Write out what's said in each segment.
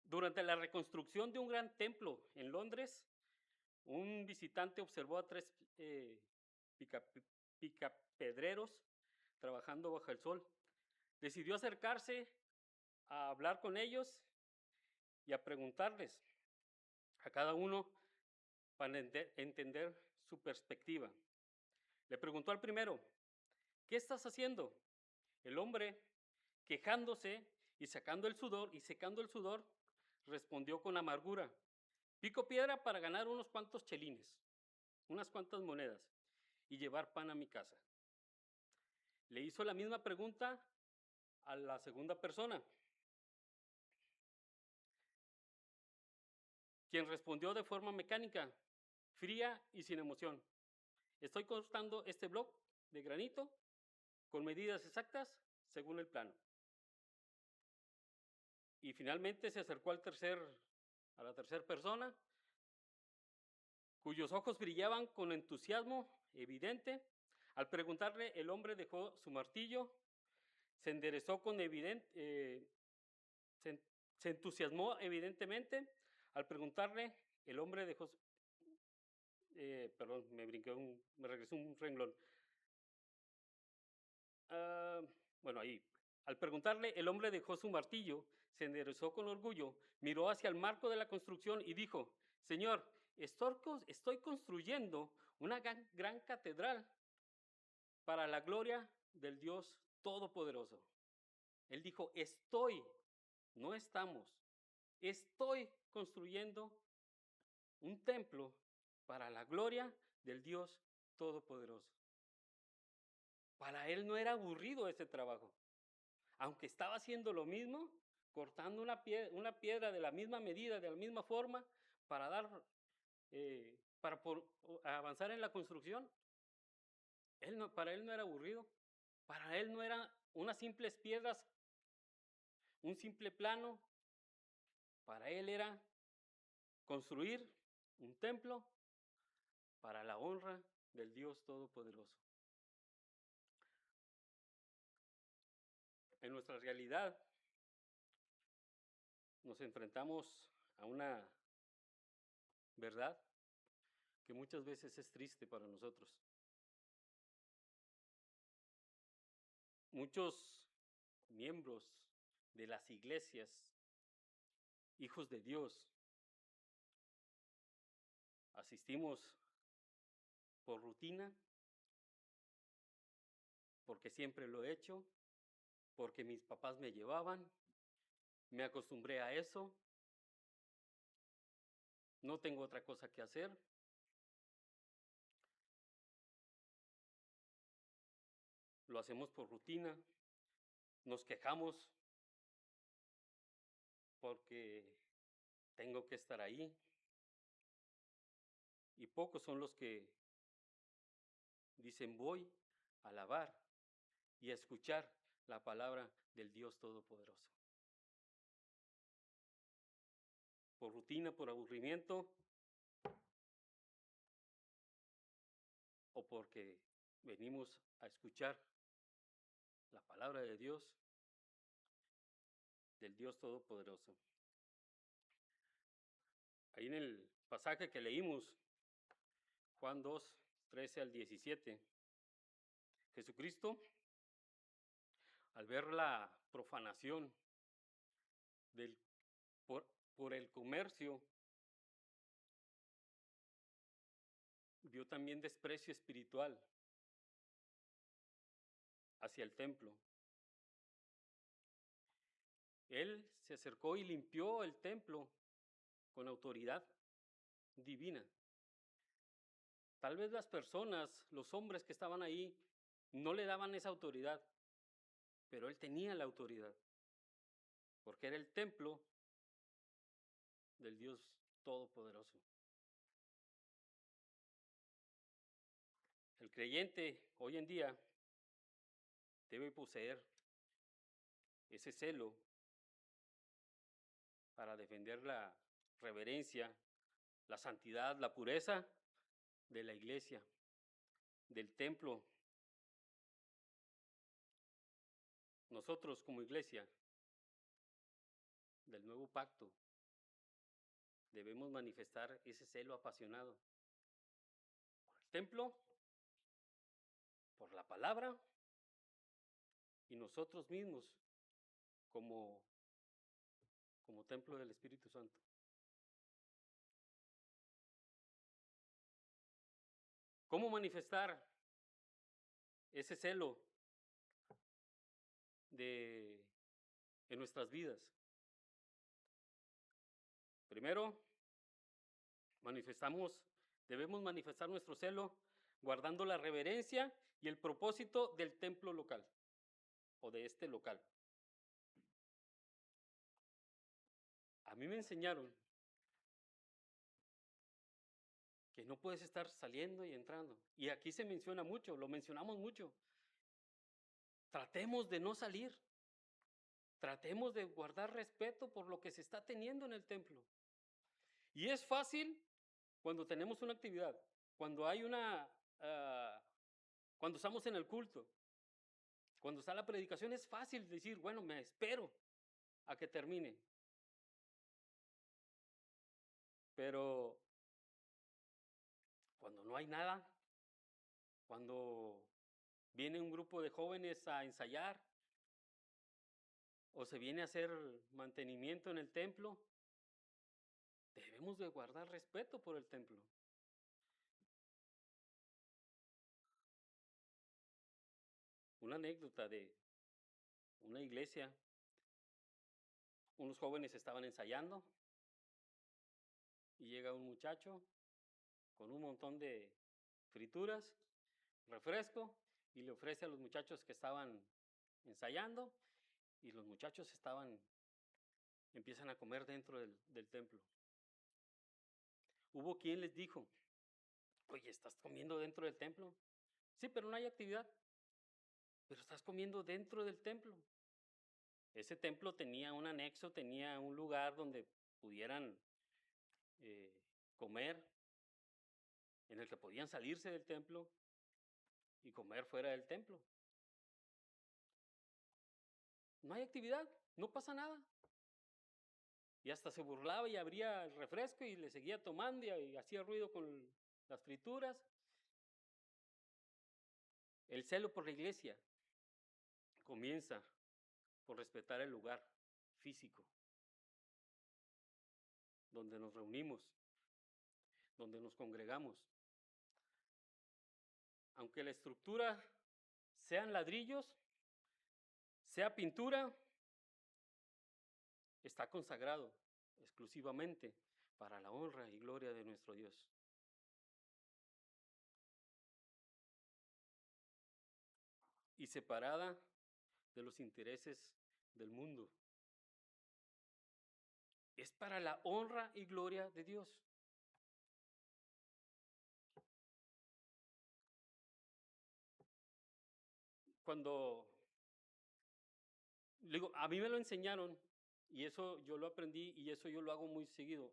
Durante la reconstrucción de un gran templo en Londres, un visitante observó a tres pica- picapedreros trabajando bajo el sol. Decidió acercarse a hablar con ellos y a preguntarles a cada uno para entender su perspectiva. Le preguntó al primero: ¿qué estás haciendo? El hombre, quejándose y secando el sudor, respondió con amargura: pico piedra para ganar unos cuantos chelines, unas cuantas monedas, y llevar pan a mi casa. Le hizo la misma pregunta a la segunda persona, quien respondió de forma mecánica, fría y sin emoción: estoy cortando este bloque de granito con medidas exactas según el plano. Y finalmente se acercó a la tercera persona, cuyos ojos brillaban con entusiasmo evidente. Al preguntarle, el hombre dejó su martillo, se enderezó con se, se entusiasmó evidentemente. Al preguntarle, el hombre dejó perdón, me regresó un renglón. Ah, bueno, ahí. Al preguntarle, el hombre dejó su martillo, se enderezó con orgullo, miró hacia el marco de la construcción y dijo: Señor, estoy construyendo una gran catedral para la gloria del Dios Todopoderoso. Él dijo: estoy, no estamos, estoy construyendo un templo para la gloria del Dios Todopoderoso. Para él no era aburrido ese trabajo. Aunque estaba haciendo lo mismo, cortando una piedra de la misma medida, de la misma forma, para avanzar en la construcción, para él no era aburrido. Para él no eran unas simples piedras, un simple plano. Para él era construir un templo para la honra del Dios Todopoderoso. En nuestra realidad nos enfrentamos a una verdad que muchas veces es triste para nosotros. Muchos miembros de las iglesias, hijos de Dios, asistimos por rutina, porque siempre lo he hecho, porque mis papás me llevaban, me acostumbré a eso, no tengo otra cosa que hacer. Lo hacemos por rutina, nos quejamos porque tengo que estar ahí, y pocos son los que dicen: voy a alabar y a escuchar la palabra del Dios Todopoderoso. Por rutina, por aburrimiento, o porque venimos a escuchar la palabra de Dios, del Dios Todopoderoso. Ahí en el pasaje que leímos, Juan 2, 13 al 17, Jesucristo, al ver la profanación del, por el comercio, vio también desprecio espiritual hacia el templo. Él se acercó y limpió el templo con autoridad divina. Tal vez las personas, los hombres que estaban ahí, no le daban esa autoridad, pero él tenía la autoridad, porque era el templo del Dios Todopoderoso. El creyente hoy en día debe poseer ese celo para defender la reverencia, la santidad, la pureza de la iglesia, del templo. Nosotros como iglesia del nuevo pacto, debemos manifestar ese celo apasionado por el templo, por la palabra y nosotros mismos como, como templo del Espíritu Santo. ¿Cómo manifestar ese celo en nuestras vidas? Primero, debemos manifestar nuestro celo guardando la reverencia y el propósito del templo local o de este local. A mí me enseñaron que no puedes estar saliendo y entrando. Y aquí se menciona mucho, lo mencionamos mucho. Tratemos de no salir. Tratemos de guardar respeto por lo que se está teniendo en el templo. Y es fácil cuando tenemos una actividad, cuando hay cuando estamos en el culto, cuando está la predicación, es fácil decir, bueno, me espero a que termine. Pero cuando no hay nada, cuando viene un grupo de jóvenes a ensayar o se viene a hacer mantenimiento en el templo, debemos de guardar respeto por el templo. Una anécdota de una iglesia, unos jóvenes estaban ensayando y llega un muchacho con un montón de frituras, refresco, y le ofrece a los muchachos que estaban ensayando, y los muchachos empiezan a comer dentro del templo. Hubo quien les dijo, oye, ¿estás comiendo dentro del templo? Sí, pero no hay actividad. Pero estás comiendo dentro del templo. Ese templo tenía un anexo, tenía un lugar donde pudieran comer, en el que podían salirse del templo y comer fuera del templo. No hay actividad, no pasa nada. Y hasta se burlaba y abría el refresco y le seguía tomando y hacía ruido con las frituras. El celo por la iglesia comienza por respetar el lugar físico donde nos reunimos, donde nos congregamos. Aunque la estructura sean ladrillos, sea pintura, está consagrado exclusivamente para la honra y gloria de nuestro Dios. Y separada de los intereses del mundo. Es para la honra y gloria de Dios. Cuando, digo, a mí me lo enseñaron y eso yo lo aprendí y eso yo lo hago muy seguido.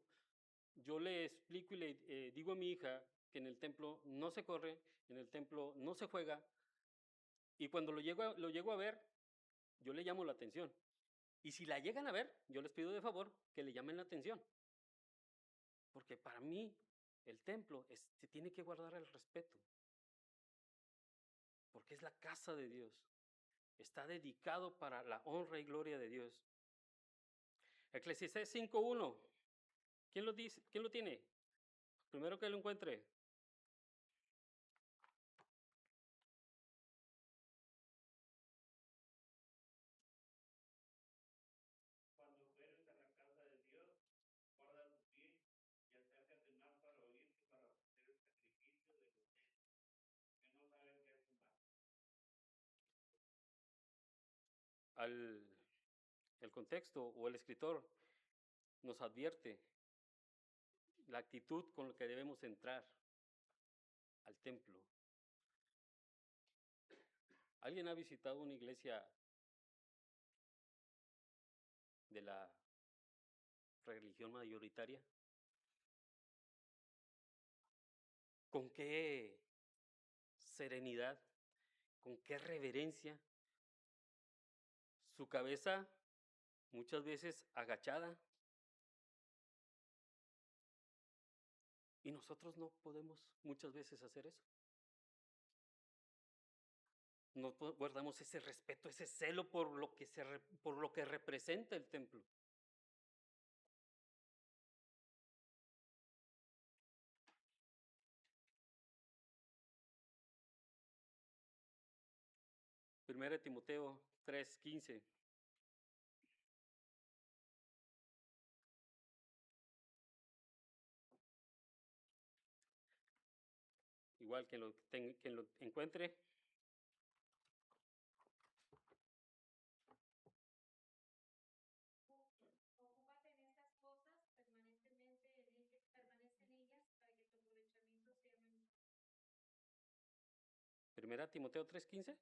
Yo le explico y le digo a mi hija que en el templo no se corre, en el templo no se juega, y cuando lo llego a ver, yo le llamo la atención. Y si la llegan a ver, yo les pido de favor que le llamen la atención. Porque para mí el templo se tiene que guardar el respeto. Porque es la casa de Dios. Está dedicado para la honra y gloria de Dios. Eclesiastés 5:1. ¿Quién lo dice? ¿Quién lo tiene? Primero que lo encuentre. El contexto o el escritor nos advierte la actitud con la que debemos entrar al templo. ¿Alguien ha visitado una iglesia de la religión mayoritaria? ¿Con qué serenidad, con qué reverencia su cabeza muchas veces agachada, y nosotros no podemos muchas veces hacer eso. No guardamos ese respeto, ese celo por por lo que representa el templo. Primera de Timoteo 3:15. Igual que lo encuentre. Ocúpate en estas cosas permanentemente permanece en ellas para que tu aprovechamiento sea mejor. Primera Timoteo 3:15.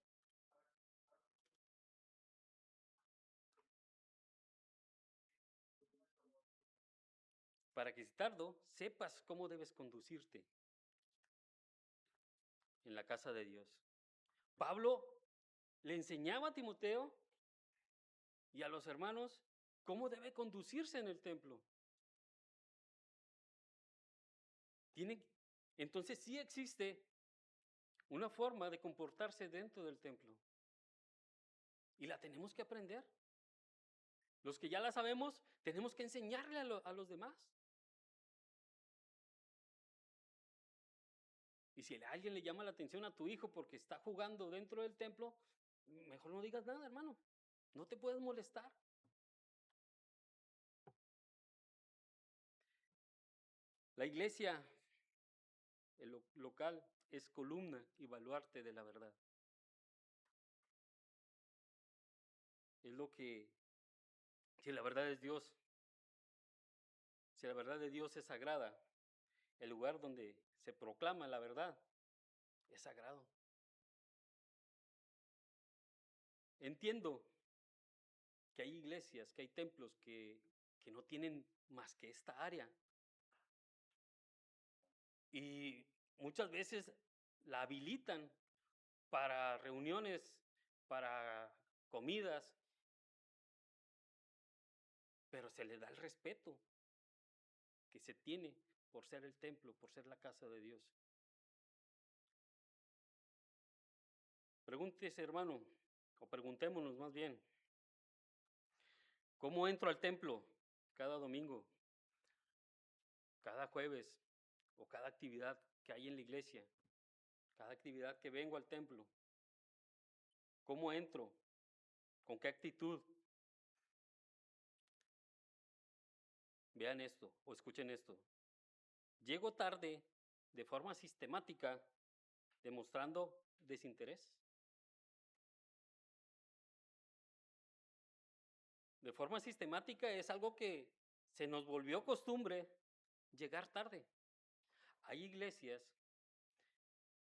Para que si tardo, sepas cómo debes conducirte en la casa de Dios. Pablo le enseñaba a Timoteo y a los hermanos cómo debe conducirse en el templo. Entonces sí existe una forma de comportarse dentro del templo. Y la tenemos que aprender. Los que ya la sabemos, tenemos que enseñarle a los demás. Y si a alguien le llama la atención a tu hijo porque está jugando dentro del templo, mejor no digas nada, hermano. No te puedes molestar. La iglesia, el local, es columna y baluarte de la verdad. Es lo que, si la verdad es Dios, si la verdad de Dios es sagrada, el lugar donde se proclama la verdad es sagrado. Entiendo que hay iglesias, que hay templos que no tienen más que esta área. Y muchas veces la habilitan para reuniones, para comidas, pero se le da el respeto que se tiene por ser el templo, por ser la casa de Dios. Pregúntese, hermano, o preguntémonos más bien, ¿cómo entro al templo cada domingo, cada jueves o cada actividad que hay en la iglesia, cada actividad que vengo al templo? ¿Cómo entro? ¿Con qué actitud? Vean esto o escuchen esto. Llego tarde de forma sistemática, demostrando desinterés. De forma sistemática es algo que se nos volvió costumbre llegar tarde. Hay iglesias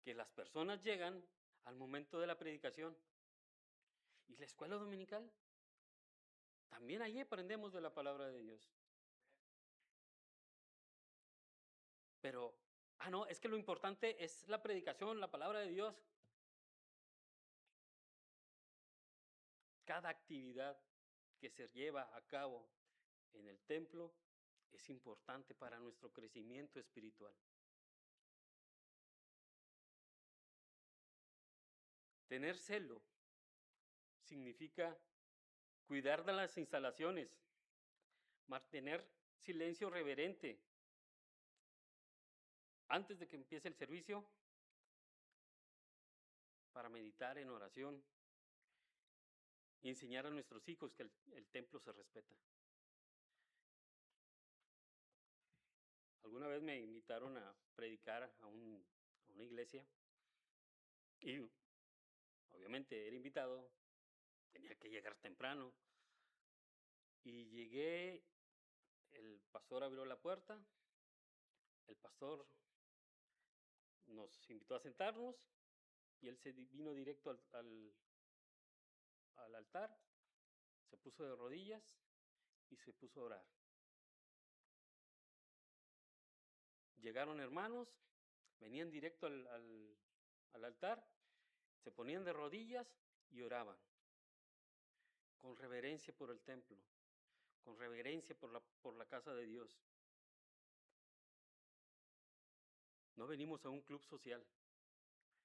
que las personas llegan al momento de la predicación. Y la escuela dominical, también ahí aprendemos de la palabra de Dios. Pero, no, es que lo importante es la predicación, la palabra de Dios. Cada actividad que se lleva a cabo en el templo es importante para nuestro crecimiento espiritual. Tener celo significa cuidar de las instalaciones, mantener silencio reverente antes de que empiece el servicio para meditar en oración y enseñar a nuestros hijos que el templo se respeta. Alguna vez me invitaron a predicar a una iglesia y obviamente era invitado, tenía que llegar temprano y llegué, el pastor abrió la puerta, el pastor nos invitó a sentarnos y él se vino directo al altar, se puso de rodillas y se puso a orar. Llegaron hermanos, venían directo al altar, se ponían de rodillas y oraban con reverencia por el templo. con reverencia por la casa de Dios. No venimos a un club social,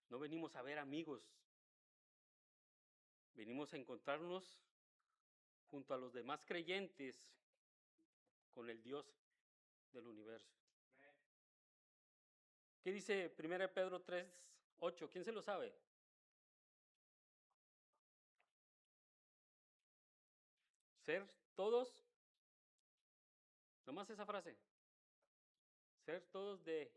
no venimos a ver amigos, venimos a encontrarnos junto a los demás creyentes con el Dios del universo. ¿Qué dice 1 Pedro 3:8? ¿Quién se lo sabe? Ser todos, nomás esa frase, ser todos de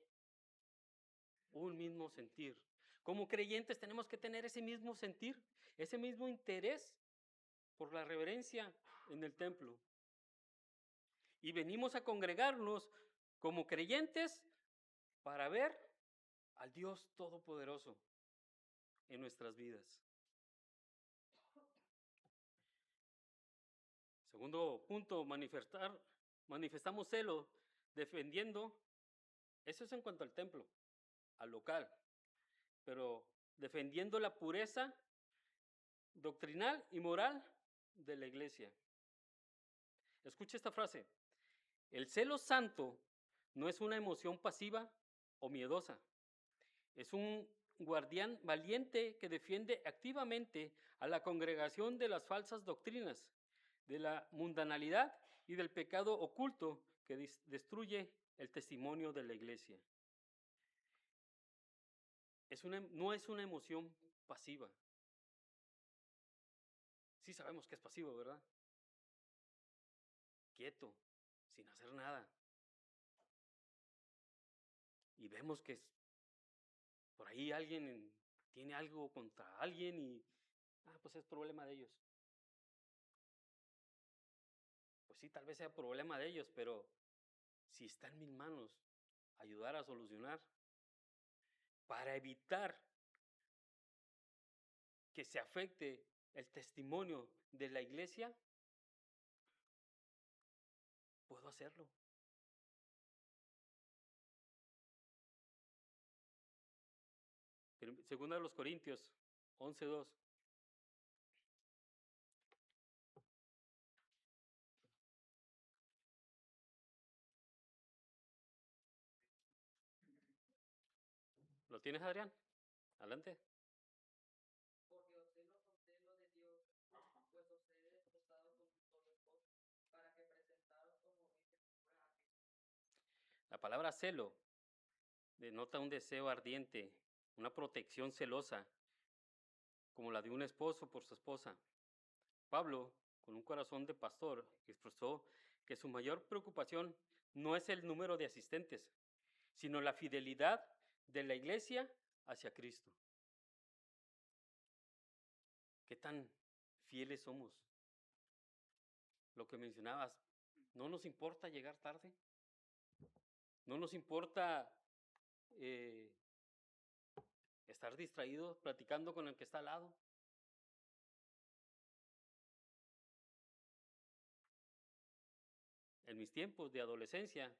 un mismo sentir. Como creyentes tenemos que tener ese mismo sentir, ese mismo interés por la reverencia en el templo. Y venimos a congregarnos como creyentes para ver al Dios Todopoderoso en nuestras vidas. Segundo punto, manifestamos celo defendiendo, eso es en cuanto al templo, al local, pero defendiendo la pureza doctrinal y moral de la iglesia. Escuche esta frase: el celo santo no es una emoción pasiva o miedosa, es un guardián valiente que defiende activamente a la congregación de las falsas doctrinas, de la mundanalidad y del pecado oculto que destruye el testimonio de la iglesia. No es una emoción pasiva. Sí sabemos que es pasivo, ¿verdad? Quieto, sin hacer nada. Y vemos que por ahí alguien tiene algo contra alguien y, pues es problema de ellos. Pues sí, tal vez sea problema de ellos, pero si está en mis manos ayudar a solucionar, para evitar que se afecte el testimonio de la iglesia, puedo hacerlo. Segunda de los Corintios 11:2. ¿Lo tienes, Adrián? Adelante. Porque os celo con celo de Dios, pues os he desposado como un solo esposo, para que presentaros como vírgenes puras. La palabra celo denota un deseo ardiente, una protección celosa, como la de un esposo por su esposa. Pablo, con un corazón de pastor, expresó que su mayor preocupación no es el número de asistentes, sino la fidelidad de la iglesia hacia Cristo. ¿Qué tan fieles somos? Lo que mencionabas, no nos importa llegar tarde, no nos importa estar distraídos platicando con el que está al lado. En mis tiempos de adolescencia,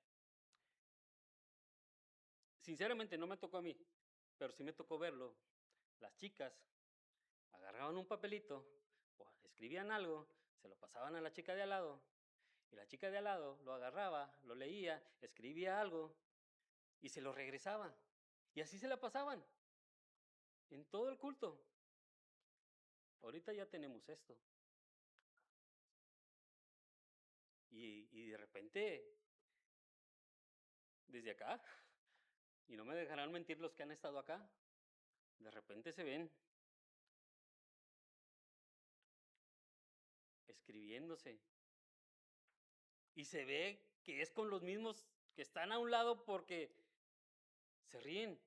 sinceramente no me tocó a mí, pero sí me tocó verlo. Las chicas agarraban un papelito, o escribían algo, se lo pasaban a la chica de al lado, y la chica de al lado lo agarraba, lo leía, escribía algo, y se lo regresaba. Y así se la pasaban, en todo el culto. Ahorita ya tenemos esto. Y de repente, desde acá, y no me dejarán mentir los que han estado acá, de repente se ven escribiéndose. Y se ve que es con los mismos que están a un lado porque se ríen.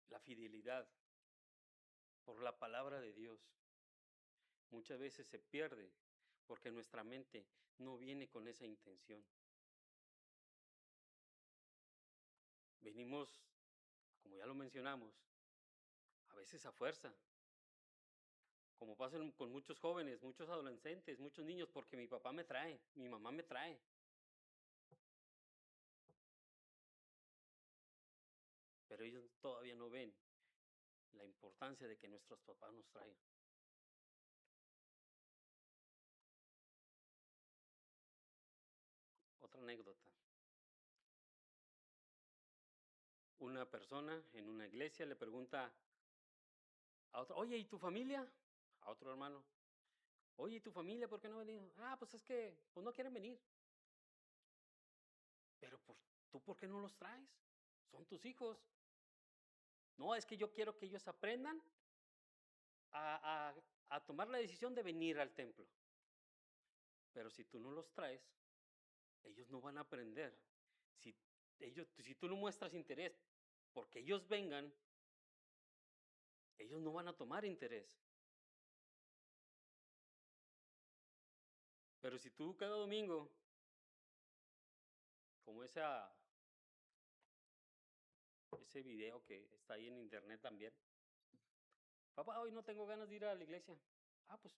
La fidelidad por la palabra de Dios muchas veces se pierde porque nuestra mente no viene con esa intención. Venimos, como ya lo mencionamos, a veces a fuerza, como pasa con muchos jóvenes, muchos adolescentes, muchos niños, porque mi papá me trae, mi mamá me trae. pero ellos todavía no ven la importancia de que nuestros papás nos traigan. Otra anécdota. Una persona en una iglesia le pregunta a otro, oye, ¿y tu familia? A otro hermano, oye, ¿y tu familia por qué no ha venido? Ah, pues es que pues no quieren venir. Pero ¿tú por qué no los traes? Son tus hijos. No, es que yo quiero que ellos aprendan a tomar la decisión de venir al templo. Pero si tú no los traes, ellos no van a aprender. Si tú no muestras interés porque ellos vengan, ellos no van a tomar interés. Pero si tú cada domingo, como ese video que está ahí en internet también, papá, hoy no tengo ganas de ir a la iglesia. Ah, pues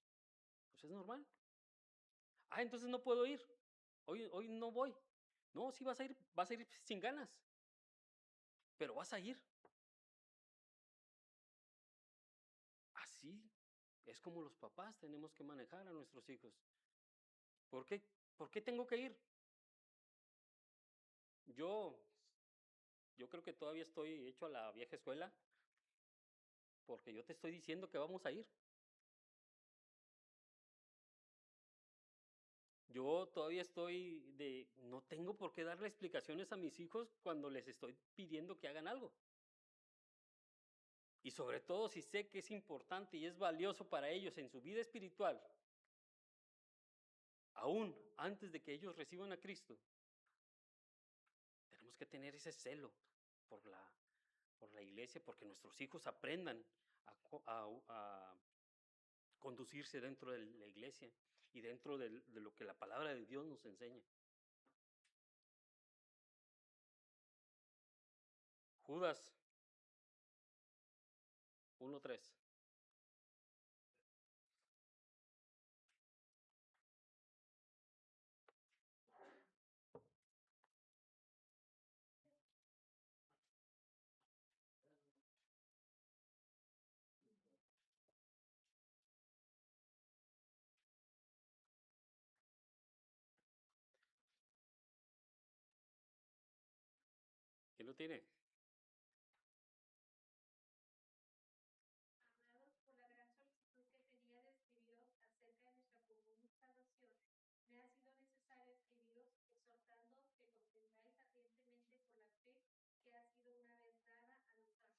es normal. Ah, entonces no puedo ir. Hoy no voy. No, sí vas a ir sin ganas. Pero vas a ir. Así es como los papás tenemos que manejar a nuestros hijos. ¿Por qué tengo que ir? Yo creo que todavía estoy hecho a la vieja escuela, porque yo te estoy diciendo que vamos a ir. Yo todavía no tengo por qué darle explicaciones a mis hijos cuando les estoy pidiendo que hagan algo. Y sobre todo si sé que es importante y es valioso para ellos en su vida espiritual, aún antes de que ellos reciban a Cristo, tenemos que tener ese celo por la iglesia, porque nuestros hijos aprendan a conducirse dentro de la iglesia y dentro de lo que la palabra de Dios nos enseña. Judas 1:3. ¿Quién lo tiene? Amados, por la gran solicitud que tenía de escribiros acerca de nuestra común salvación, me ha sido necesario escribiros exhortándoos que contendáis ardientemente por la fe que ha sido una vez dada a los santos.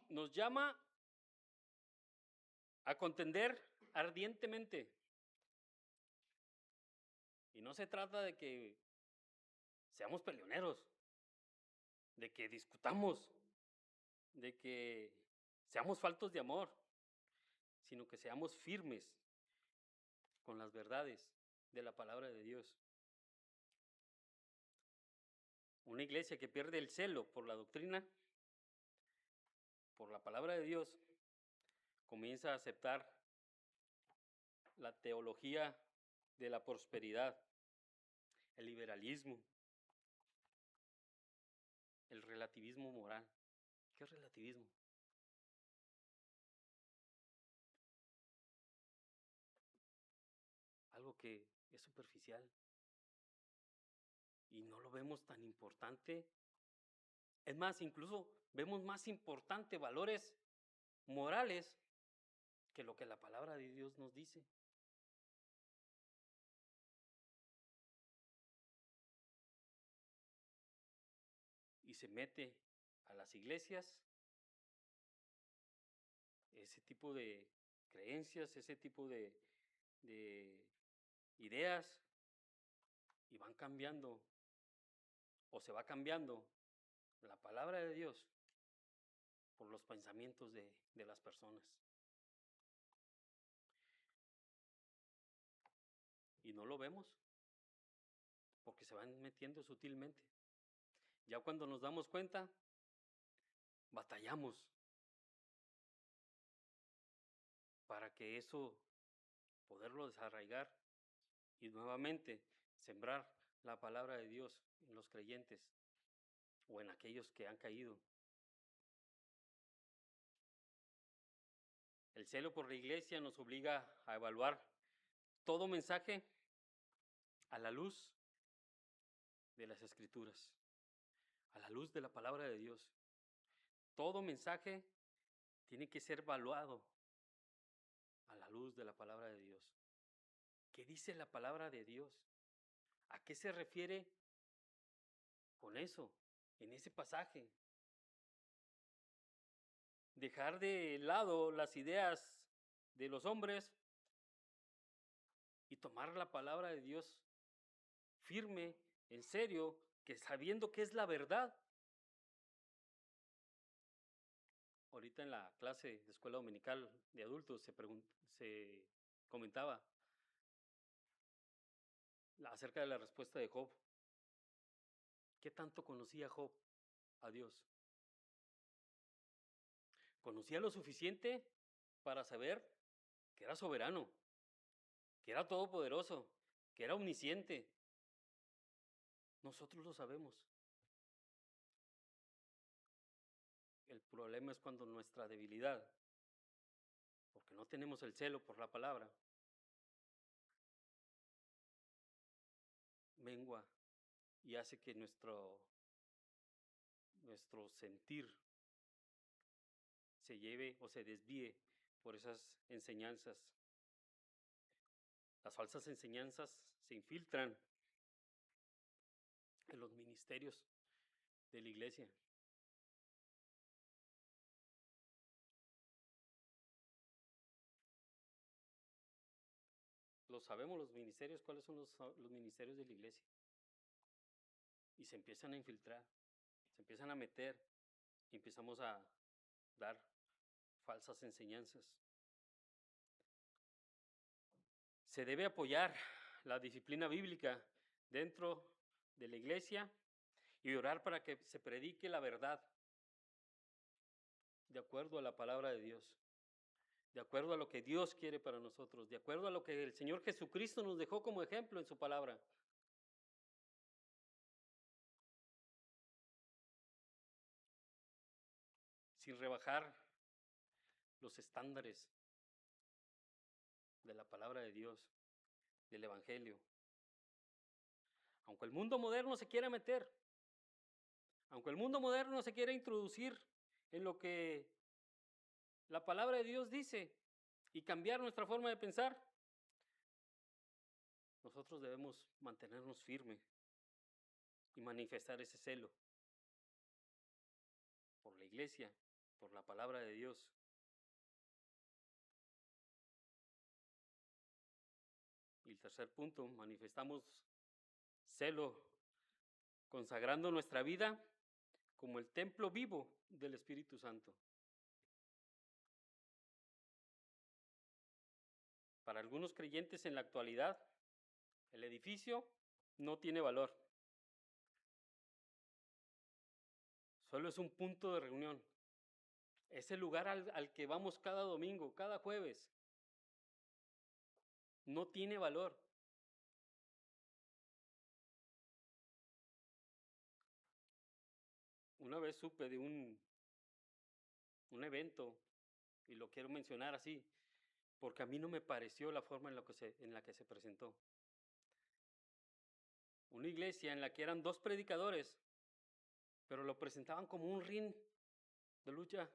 Nos llama a contender ardientemente. Y no se trata de que seamos peleoneros, de que discutamos, de que seamos faltos de amor, sino que seamos firmes con las verdades de la palabra de Dios. Una iglesia que pierde el celo por la doctrina, por la palabra de Dios, comienza a aceptar la teología de la prosperidad, el liberalismo, el relativismo moral. ¿Qué es relativismo? Algo que es superficial y no lo vemos tan importante. Es más, incluso vemos más importante valores morales que lo que la palabra de Dios nos dice. Y se mete a las iglesias ese tipo de creencias, ese tipo de ideas, y van cambiando, o se va cambiando la palabra de Dios por los pensamientos de las personas. Y no lo vemos, porque se van metiendo sutilmente. Ya cuando nos damos cuenta, batallamos para que eso, poderlo desarraigar y nuevamente sembrar la palabra de Dios en los creyentes o en aquellos que han caído. El celo por la iglesia nos obliga a evaluar todo mensaje a la luz de las Escrituras, a la luz de la palabra de Dios. Todo mensaje tiene que ser evaluado a la luz de la palabra de Dios. ¿Qué dice la palabra de Dios? ¿A qué se refiere con eso, en ese pasaje? Dejar de lado las ideas de los hombres y tomar la palabra de Dios firme, en serio, que sabiendo que es la verdad. Ahorita en la clase de escuela dominical de adultos se comentaba acerca de la respuesta de Job. ¿Qué tanto conocía Job a Dios? Conocía lo suficiente para saber que era soberano, que era todopoderoso, que era omnisciente. Nosotros lo sabemos. El problema es cuando nuestra debilidad, porque no tenemos el celo por la palabra, mengua y hace que nuestro sentir se lleve o se desvíe por esas enseñanzas. Las falsas enseñanzas se infiltran en los ministerios de la iglesia. Lo sabemos los ministerios, cuáles son los ministerios de la iglesia. Y se empiezan a infiltrar, se empiezan a meter y empezamos a dar falsas enseñanzas. Se debe apoyar la disciplina bíblica dentro de la iglesia y orar para que se predique la verdad de acuerdo a la palabra de Dios, de acuerdo a lo que Dios quiere para nosotros, de acuerdo a lo que el Señor Jesucristo nos dejó como ejemplo en su palabra. Sin rebajar los estándares de la palabra de Dios, del Evangelio. Aunque el mundo moderno se quiera meter, aunque el mundo moderno se quiera introducir en lo que la palabra de Dios dice y cambiar nuestra forma de pensar, nosotros debemos mantenernos firmes y manifestar ese celo por la iglesia, por la palabra de Dios. Y el tercer punto, manifestamos celo consagrando nuestra vida como el templo vivo del Espíritu Santo. Para algunos creyentes en la actualidad, el edificio no tiene valor. Solo es un punto de reunión. Es el lugar al que vamos cada domingo, cada jueves. No tiene valor. Una vez supe de un evento, y lo quiero mencionar así, porque a mí no me pareció la forma en la que se presentó. Una iglesia en la que eran 2 predicadores, pero lo presentaban como un ring de lucha,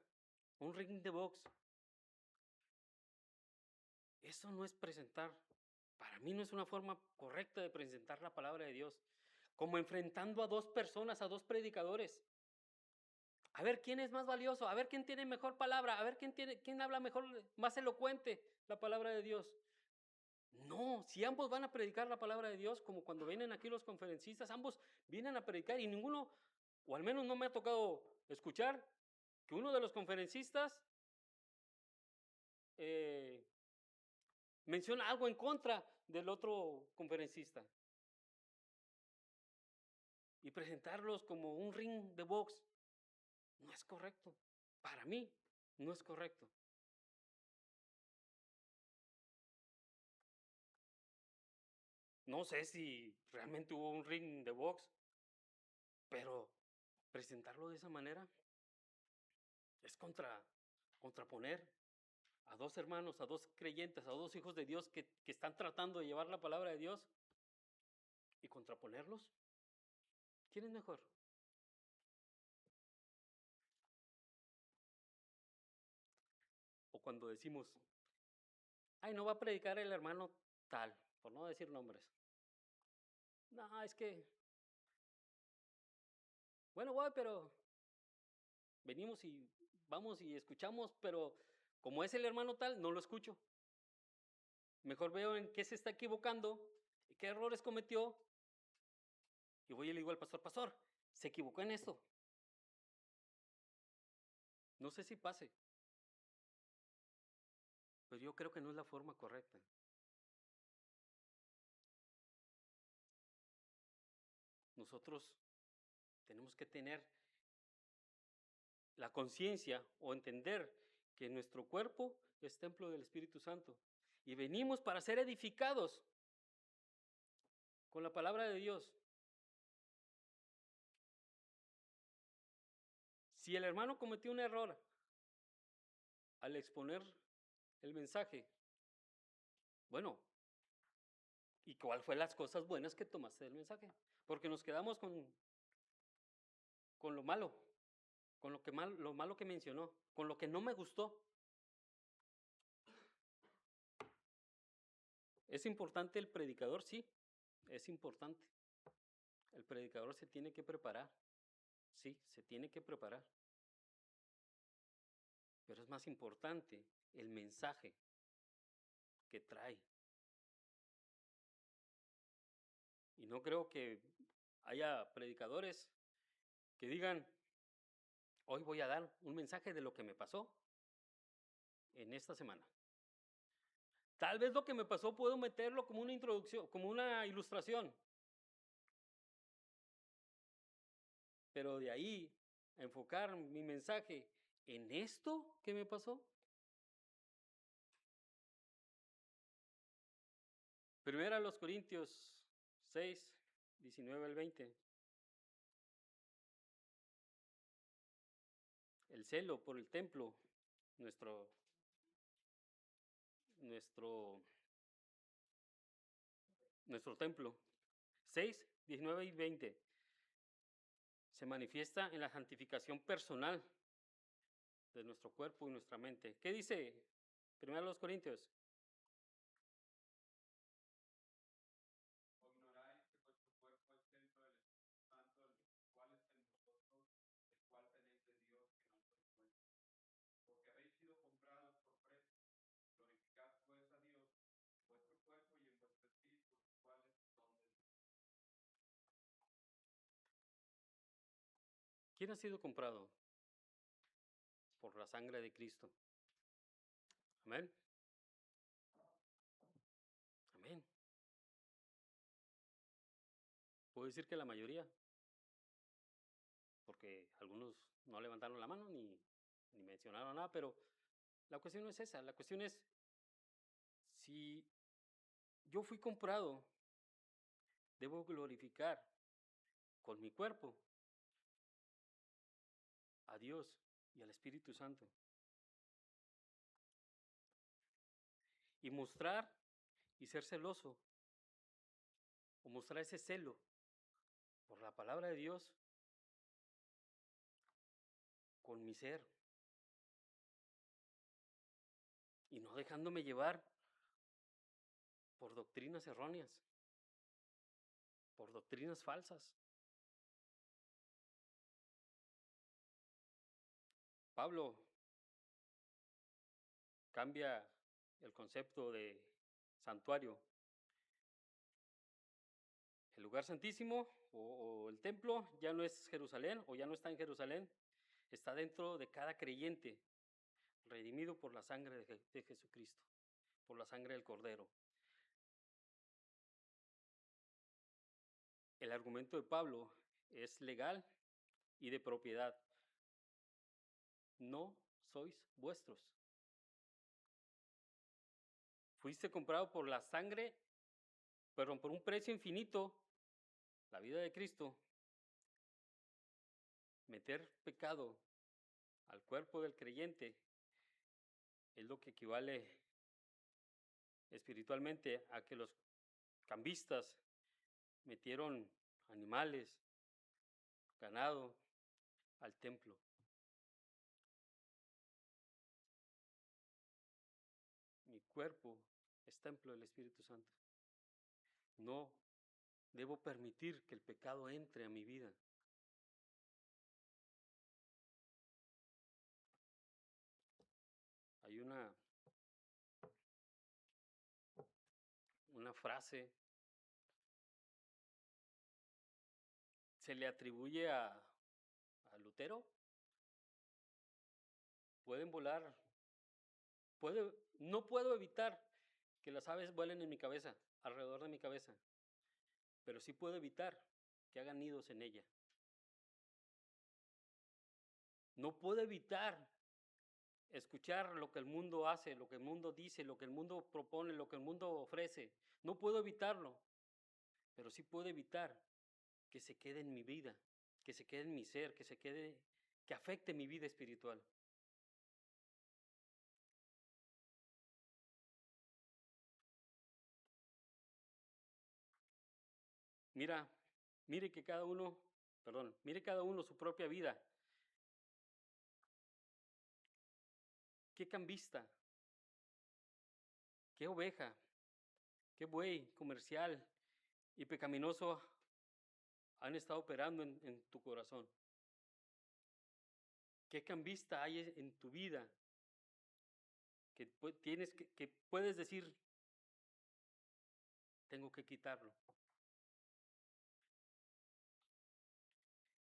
un ring de box. Eso no es presentar. Para mí no es una forma correcta de presentar la palabra de Dios. Como enfrentando a 2 personas, a 2 predicadores. A ver quién es más valioso, a ver quién tiene mejor palabra, a ver quién habla mejor, más elocuente la palabra de Dios. No, si ambos van a predicar la palabra de Dios, como cuando vienen aquí los conferencistas, ambos vienen a predicar y ninguno, o al menos no me ha tocado escuchar, que uno de los conferencistas menciona algo en contra del otro conferencista. Y presentarlos como un ring de box no es correcto. Para mí, no es correcto. No sé si realmente hubo un ring de box, pero presentarlo de esa manera es contraponer a dos hermanos, a dos creyentes, a dos hijos de Dios que están tratando de llevar la palabra de Dios y contraponerlos. ¿Quién es mejor? O cuando decimos, ay, no va a predicar el hermano tal, por no decir nombres. No, es que, bueno, voy, pero venimos y vamos y escuchamos, pero como es el hermano tal, no lo escucho. Mejor veo en qué se está equivocando, qué errores cometió, y voy y le digo al pastor, pastor, se equivocó en esto. No sé si pase, pero yo creo que no es la forma correcta. Nosotros tenemos que tener la conciencia o entender que nuestro cuerpo es templo del Espíritu Santo y venimos para ser edificados con la palabra de Dios. Si el hermano cometió un error al exponer el mensaje, bueno, ¿y cuál fue las cosas buenas que tomaste del mensaje? Porque nos quedamos con lo malo, con lo malo que mencionó, con lo que no me gustó. ¿Es importante el predicador? Sí, es importante. El predicador se tiene que preparar. Sí, se tiene que preparar. Pero es más importante el mensaje que trae. Y no creo que haya predicadores que digan, hoy voy a dar un mensaje de lo que me pasó en esta semana. Tal vez lo que me pasó puedo meterlo como una introducción, como una ilustración. Pero de ahí a enfocar mi mensaje en esto que me pasó. Primera a los Corintios 6, 19 al 20. El celo por el templo, nuestro templo. 6, 19 y 20. Se manifiesta en la santificación personal de nuestro cuerpo y nuestra mente. ¿Qué dice 1 Corintios? ¿O ignoráis que vuestro cuerpo es templo del Espíritu Santo, el cual está en vosotros, el cual tenéis de Dios, que no sois vuestros? Porque habéis sido comprados por precio. Glorificad pues a Dios en vuestro cuerpo y en vuestro espíritu, los cuales son de Dios. ¿Quién ha sido comprado? Por la sangre de Cristo. Amén. Amén. Puedo decir que la mayoría, porque algunos no levantaron la mano ni mencionaron nada, pero la cuestión no es esa. La cuestión es, si yo fui comprado, debo glorificar con mi cuerpo a Dios y al Espíritu Santo. Y mostrar y ser celoso, o mostrar ese celo por la palabra de Dios con mi ser. Y no dejándome llevar por doctrinas erróneas, por doctrinas falsas. Pablo cambia el concepto de santuario. El lugar santísimo o el templo ya no es Jerusalén o ya no está en Jerusalén, está dentro de cada creyente, redimido por la sangre de Jesucristo, por la sangre del Cordero. El argumento de Pablo es legal y de propiedad. No sois vuestros. Fuiste comprado por la sangre, perdón, por un precio infinito, la vida de Cristo. Meter pecado al cuerpo del creyente es lo que equivale espiritualmente a que los cambistas metieron animales, ganado al templo. Mi cuerpo es templo del Espíritu Santo. No debo permitir que el pecado entre a mi vida. Hay una frase, se le atribuye a Lutero. Pueden volar, no puedo evitar que las aves vuelen en mi cabeza, alrededor de mi cabeza, pero sí puedo evitar que hagan nidos en ella. No puedo evitar escuchar lo que el mundo hace, lo que el mundo dice, lo que el mundo propone, lo que el mundo ofrece. No puedo evitarlo, pero sí puedo evitar que se quede en mi vida, que se quede en mi ser, que afecte mi vida espiritual. Mire cada uno su propia vida. ¿Qué cambista? ¿Qué oveja? ¿Qué buey comercial y pecaminoso han estado operando en tu corazón? ¿Qué cambista hay en tu vida que puedes decir, tengo que quitarlo?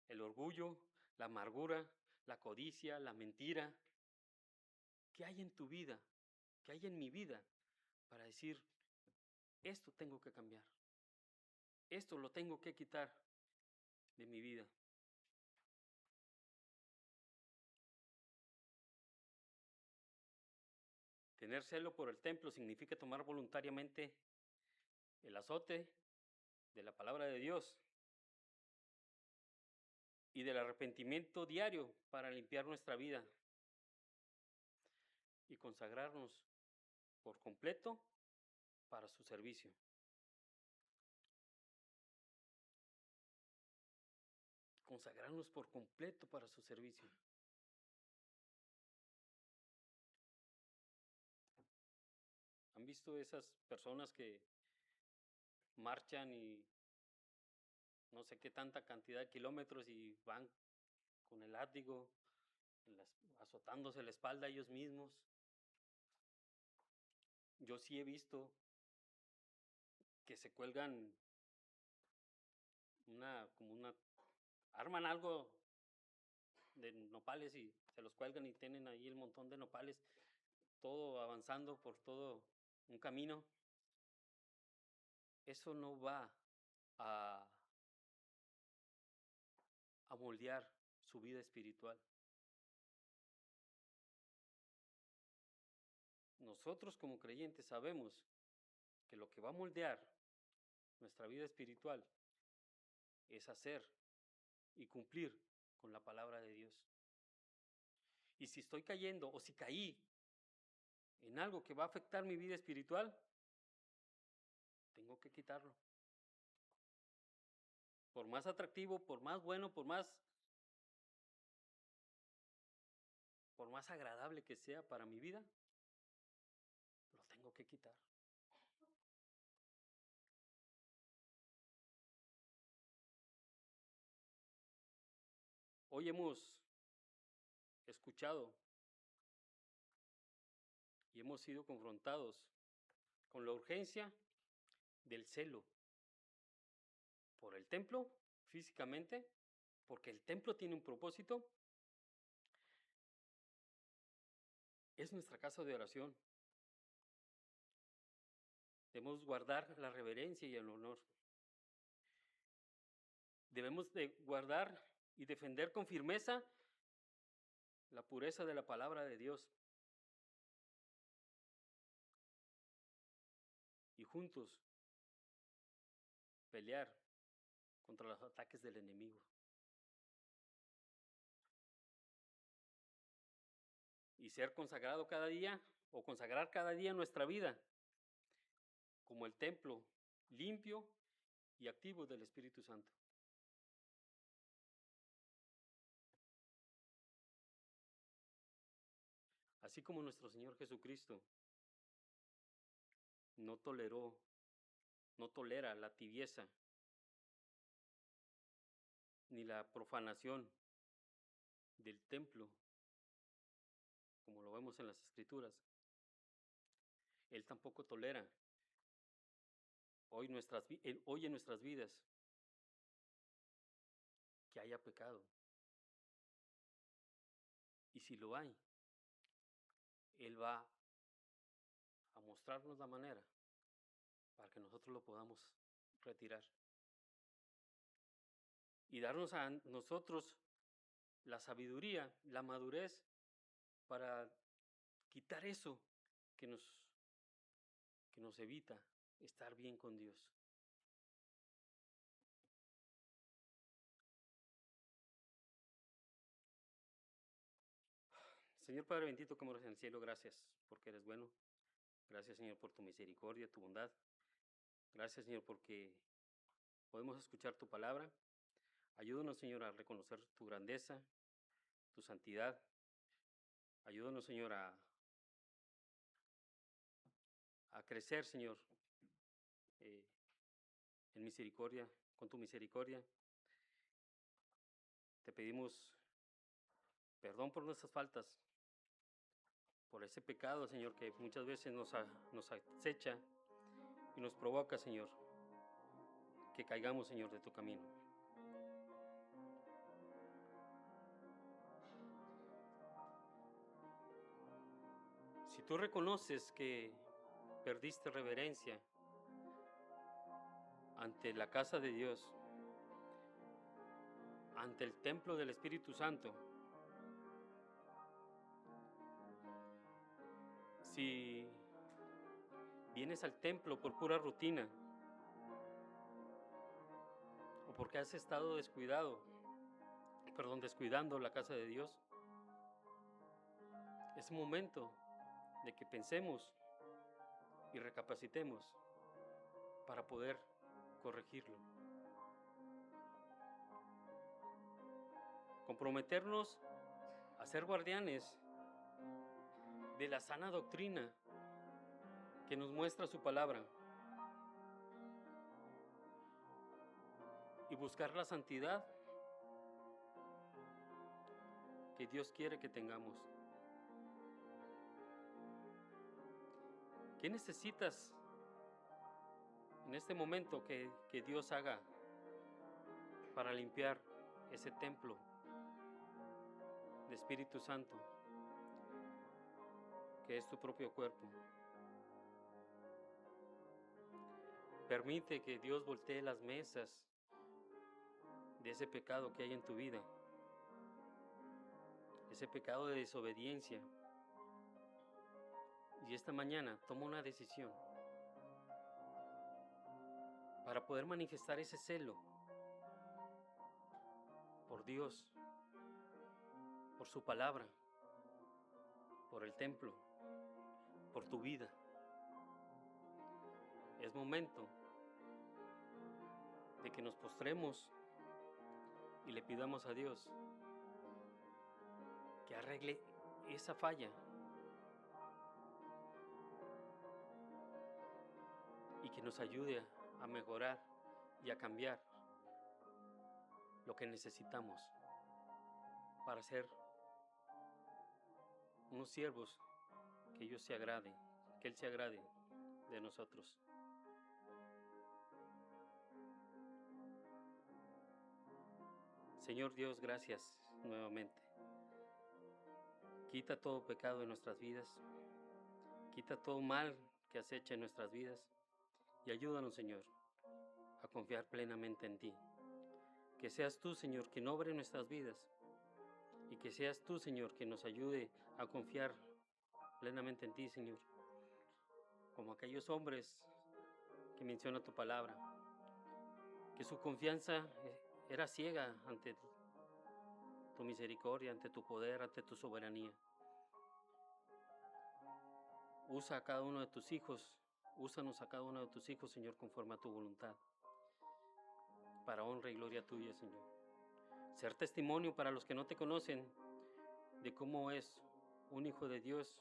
El orgullo, la amargura, la codicia, la mentira. ¿Qué hay en tu vida? ¿Qué hay en mi vida para decir, esto tengo que cambiar? Esto lo tengo que quitar de mi vida. Tener celo por el templo significa tomar voluntariamente el azote de la palabra de Dios y del arrepentimiento diario para limpiar nuestra vida y consagrarnos por completo para su servicio. Consagrarnos por completo para su servicio. ¿Han visto esas personas que marchan y no sé qué tanta cantidad de kilómetros y van con el látigo, azotándose la espalda a ellos mismos? Yo sí he visto que se cuelgan arman algo de nopales y se los cuelgan y tienen ahí el montón de nopales, todo avanzando por todo un camino. Eso no va a moldear su vida espiritual. Nosotros como creyentes sabemos que lo que va a moldear nuestra vida espiritual es hacer y cumplir con la palabra de Dios. Y si estoy cayendo o si caí en algo que va a afectar mi vida espiritual, tengo que quitarlo. Por más atractivo, por más bueno, por más agradable que sea para mi vida, lo tengo que quitar. Hoy hemos escuchado y hemos sido confrontados con la urgencia del celo por el templo físicamente, porque el templo tiene un propósito. Es nuestra casa de oración. Debemos guardar la reverencia y el honor. Debemos de guardar y defender con firmeza la pureza de la palabra de Dios. Y juntos pelear contra los ataques del enemigo. y ser consagrado cada día o consagrar cada día nuestra vida como el templo limpio y activo del Espíritu Santo. Así como nuestro Señor Jesucristo no tolera la tibieza ni la profanación del templo, como lo vemos en las Escrituras, Él tampoco tolera hoy en nuestras vidas que haya pecado. Y si lo hay, Él va a mostrarnos la manera para que nosotros lo podamos retirar. Y darnos a nosotros la sabiduría, la madurez para quitar eso que nos evita estar bien con Dios. Señor Padre bendito que moras en el cielo, gracias porque eres bueno. Gracias, Señor, por tu misericordia, tu bondad. Gracias, Señor, porque podemos escuchar tu palabra. Ayúdanos, Señor, a reconocer tu grandeza, tu santidad. Ayúdanos, Señor, a crecer, Señor, en misericordia, con tu misericordia. Te pedimos perdón por nuestras faltas, por ese pecado, Señor, que muchas veces nos acecha y nos provoca, Señor, que caigamos, Señor, de tu camino. Si tú reconoces que perdiste reverencia ante la casa de Dios, ante el templo del Espíritu Santo, si vienes al templo por pura rutina o porque has estado descuidando la casa de Dios, es momento de que pensemos y recapacitemos para poder corregirlo. Comprometernos a ser guardianes de la sana doctrina que nos muestra su palabra y buscar la santidad que Dios quiere que tengamos. ¿Qué necesitas en este momento que Dios haga para limpiar ese templo de Espíritu Santo, que es tu propio cuerpo? Permite que Dios voltee las mesas de ese pecado que hay en tu vida, ese pecado de desobediencia. Y esta mañana toma una decisión para poder manifestar ese celo por Dios, por su palabra, por el templo, por tu vida. Es momento de que nos postremos y le pidamos a Dios que arregle esa falla y que nos ayude a mejorar y a cambiar lo que necesitamos para ser unos siervos que Él se agrade de nosotros. Señor Dios, gracias nuevamente. Quita todo pecado de nuestras vidas, quita todo mal que acecha en nuestras vidas y ayúdanos, Señor, a confiar plenamente en ti. Que seas tú, Señor, quien obre en nuestras vidas y que seas tú, Señor, quien nos ayude a confiar plenamente en ti, Señor. Como aquellos hombres que menciona tu palabra, que su confianza era ciega ante tu misericordia, ante tu poder, ante tu soberanía. Usa a cada uno de tus hijos, úsanos a cada uno de tus hijos, Señor, conforme a tu voluntad, para honra y gloria tuya, Señor. Ser testimonio para los que no te conocen de cómo es un hijo de Dios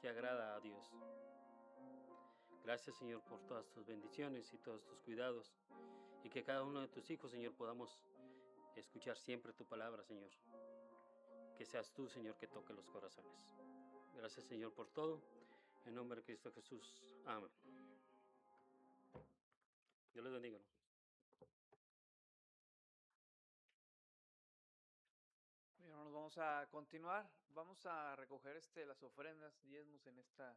que agrada a Dios. Gracias, Señor, por todas tus bendiciones y todos tus cuidados, y que cada uno de tus hijos, Señor, podamos escuchar siempre tu palabra, Señor. Que seas tú, Señor, que toque los corazones. Gracias, Señor, por todo. En nombre de Cristo Jesús. Amén. Dios les bendiga, hermano. Bien, hermanos, vamos a continuar. Vamos a recoger las ofrendas, diezmos en esta